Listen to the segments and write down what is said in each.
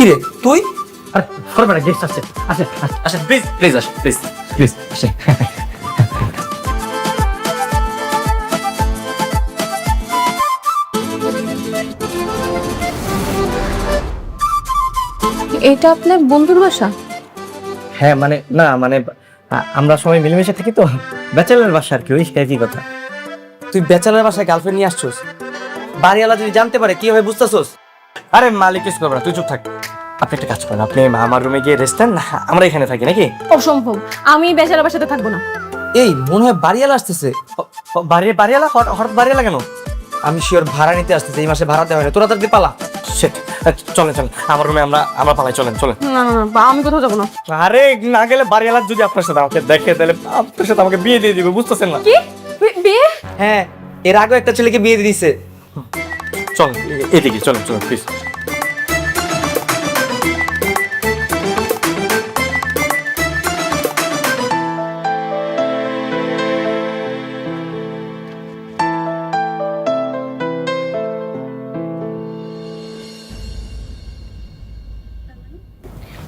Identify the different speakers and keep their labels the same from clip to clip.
Speaker 1: কি রে তুই?
Speaker 2: আরে করবে না, গেস্ট আসছে। আসে
Speaker 1: আসেন প্লিজ প্লিজ আসেন প্লিজ প্লিজ আসেন।
Speaker 3: এটা আপনার বন্ধুর বাসা?
Speaker 2: হ্যাঁ মানে না মানে আমরা সবাই মিলেমিশে থাকি তো, ব্যাচেলার বাসা আর কি, ওই একই কথা।
Speaker 1: তুই বেচারার বাসায় গার্লফ্রেন্ড নিয়ে আসছোস, বাড়িওয়ালা যদি জানতে পারে কি হবে বুঝতেছোস?
Speaker 2: আরে মালিক কিছু করবে না, তুই চুপ থাক। আপনি একটা কাজ করেন, আপনি আমার রুমে গিয়ে রেস্ট নেন, আমরা এখানে থাকি নাকি?
Speaker 3: অসম্ভব, আমি বেচারা বাসাতে থাকবো না।
Speaker 1: এই মনে হয় বাড়িওয়ালা আসতেছে।
Speaker 2: বাড়িওয়ালা হঠাৎ বাড়িওয়ালা কেন?
Speaker 1: আমি শিওর ভাড়া নিতে আসতেছে, এই মাসে ভাড়া দেওয়া হয় না। তোরা তাদের পালা।
Speaker 2: Shit, চলেন চলেন আমার রুমে, আমরা পালাই, চলেন চলেন।
Speaker 3: না না না, আমি কোথাও যাবো না।
Speaker 2: আরে না গেলে বাড়িওয়ালা যদি আপনার সাথে আমাকে দেখে তাহলে আপনার সাথে আমাকে বিয়ে দিয়ে দিবে, বুঝতেছেন না?
Speaker 3: কি বিয়ে?
Speaker 1: হ্যাঁ, এর আগেও একটা ছেলেকে বিয়ে দিয়ে দিছে।
Speaker 2: চলেন এদিকে, চলেন চলেন প্লিজ।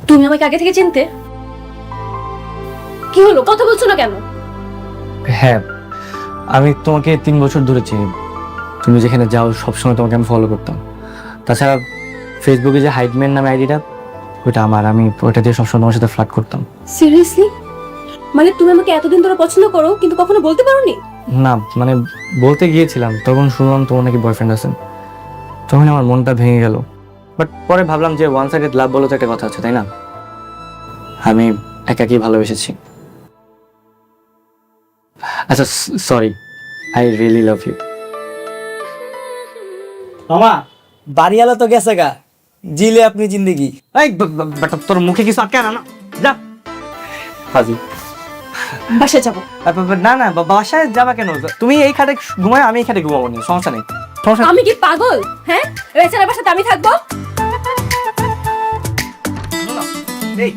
Speaker 3: তুমি আমাকে আগে থেকে চিনতে? কি হলো, কথা বলছো না কেন?
Speaker 2: হ্যাঁ, আমি তোমাকে 3 বছর ধরে চিনি। তুমি যেখানে যাও সবসময় তোমাকে আমি ফলো করতাম। তাছাড়া ফেসবুকে যে হাইডম্যান নামে আইডিটা, ওইটা আমার, আমি ওইটা দিয়ে সবসময় তোমার সাথে ফ্লার্ট করতাম।
Speaker 3: সিরিয়াসলি? মানে তুমি আমাকে এতদিন ধরে পছন্দ করো কিন্তু কখনো বলতে পারোনি?
Speaker 2: না মানে বলতে গিয়েছিলাম, তখন শুনলাম তোমার নাকি বয়ফ্রেন্ড আছেন, তখন আমার মনটা ভেঙে গেল। বাট পরে ভাবলাম যে ওয়ান সাইডেড লাভ বলে তো একটা কথা আছে, তাই না? আমি একাকী ভালোবেসেছি। আচ্ছা sorry, I really love you.
Speaker 1: মামা, বাড়িওয়ালা তো গেছে গা, জিলে আপনি জিন্দেগি।
Speaker 2: এই বেটা, তোর মুখে কিছু আটকে না, যা হাজি।
Speaker 3: বাসায় যাবো।
Speaker 2: না না, বাসায় যাবা কেন? তুমি এই খাটে ঘুমায়, আমি এই খাটে ঘুমাবো না, সমস্যা নেই।
Speaker 3: আমি কি পাগল? হ্যাঁ, বেচারা বাসাতে আমি থাকবো?
Speaker 1: এই